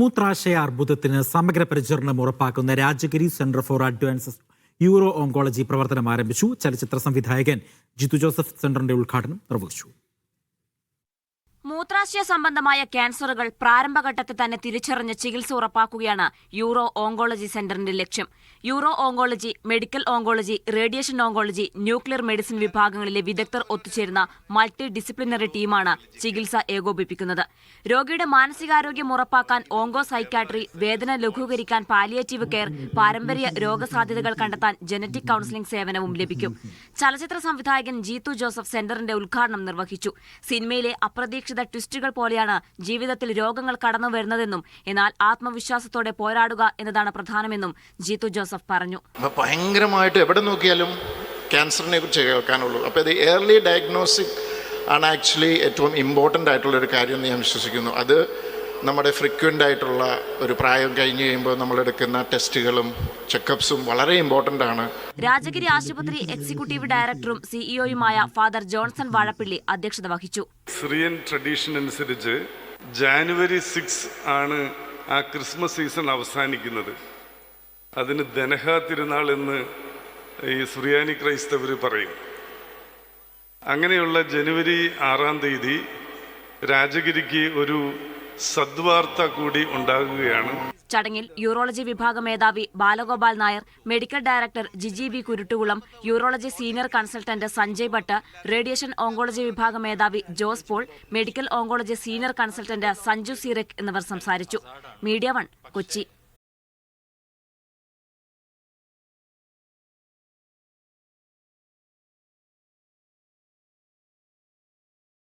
മൂത്രാശയ അർബുദത്തിന് സമഗ്ര പരിചരണം ഉറപ്പാക്കുന്ന Rajagiri centre for advanced euro oncology പ്രവർത്തനം ആരംഭിച്ചു. ചലച്ചിത്ര സംവിധായകൻ ജിത്തു ജോസഫ് സെന്ററിന്റെ ഉദ്ഘാടനം നിർവഹിച്ചു. മൂത്രാശയ സംബന്ധമായ ക്യാൻസറുകൾ പ്രാരംഭഘട്ടത്തിൽ തന്നെ തിരിച്ചറിഞ്ഞ് ചികിത്സ ഉറപ്പാക്കുകയാണ് യൂറോ ഓങ്കോളജി സെന്ററിന്റെ ലക്ഷ്യം. Euro oncology, medical oncology, radiation oncology, nuclear medicine വിഭാഗങ്ങളിലെ വിദഗ്ധർ ഒത്തുചേരുന്ന മൾട്ടി ഡിസിപ്ലിനറി ടീമാണ് ചികിത്സ ഏകോപിപ്പിക്കുന്നത്. രോഗിയുടെ മാനസികാരോഗ്യം ഉറപ്പാക്കാൻ ഓങ്കോ സൈക്യാട്രി, വേദന ലഘൂകരിക്കാൻ പാലിയേറ്റീവ് കെയർ, പാരമ്പര്യ രോഗസാധ്യതകൾ കണ്ടെത്താൻ ജനറ്റിക് കൌൺസിലിംഗ് സേവനവും ലഭിക്കും. ചലച്ചിത്ര സംവിധായകൻ ജിത്തു ജോസഫ് സെന്ററിന്റെ ഉദ്ഘാടനം നിർവഹിച്ചു. സിനിമയിലെ അപ്രതീക്ഷിത ട്വിസ്റ്റുകൾ പോലെയാണ് ജീവിതത്തിൽ രോഗങ്ങൾ കടന്നു വരുന്നതെന്നും എന്നാൽ ആത്മവിശ്വാസത്തോടെ പോരാടുക എന്നതാണ് പ്രധാനമെന്നും ജിത്തു ജോസഫ് പറഞ്ഞു. ഭയങ്കരമായിട്ട് എവിടെ നോക്കിയാലും ക്യാൻസറിനെ കുറിച്ച് കേൾക്കാനുള്ളൂ. അപ്പോൾ ഇത് ഏർലി ഡയഗ്നോസിക് ആണ് ആക്ച്വലി ഏറ്റവും ഇമ്പോർട്ടൻ്റ് ആയിട്ടുള്ളൊരു കാര്യം എന്ന് ഞാൻ വിശ്വസിക്കുന്നു. അത് നമ്മുടെ ഫ്രീക്വൻ്റ് ആയിട്ടുള്ള ഒരു പ്രായം കഴിഞ്ഞ് കഴിയുമ്പോൾ നമ്മളെടുക്കുന്ന ടെസ്റ്റുകളും ചെക്കപ്സും വളരെ ഇമ്പോർട്ടൻ്റ് ആണ്. രാജഗിരി ആശുപത്രി എക്സിക്യൂട്ടീവ് ഡയറക്ടറും സിഇഒയുമായ ഫാദർ ജോൺസൺ വാഴപ്പിള്ളി അധ്യക്ഷത വഹിച്ചു. സിറിയൻ ട്രഡീഷൻ അനുസരിച്ച് ജാനുവരി 6 ആണ് ആ ക്രിസ്മസ് സീസൺ അവസാനിക്കുന്നത്. അതിന് ദനഹ തിരുനാൾ എന്ന് ഈ സുറിയാനി ക്രൈസ്തവർ പറയും. അങ്ങനെയുള്ള ജനുവരി 6 രാജഗിരിക്ക് ഒരു സദ്വാർത്ത കൂടി ഉണ്ടാകുകയാണ്. ചടങ്ങിൽ യൂറോളജി വിഭാഗ മേധാവി Balagopal Nair, medical director Jiji B Kuruttukulam, urology senior consultant Sanjay Bhat, radiation oncology വിഭാഗ മേധാവി Jose Paul, medical oncology senior consultant Sanju സീറക് എന്നിവർ സംസാരിച്ചു. മീഡിയ 1 കൊച്ചി.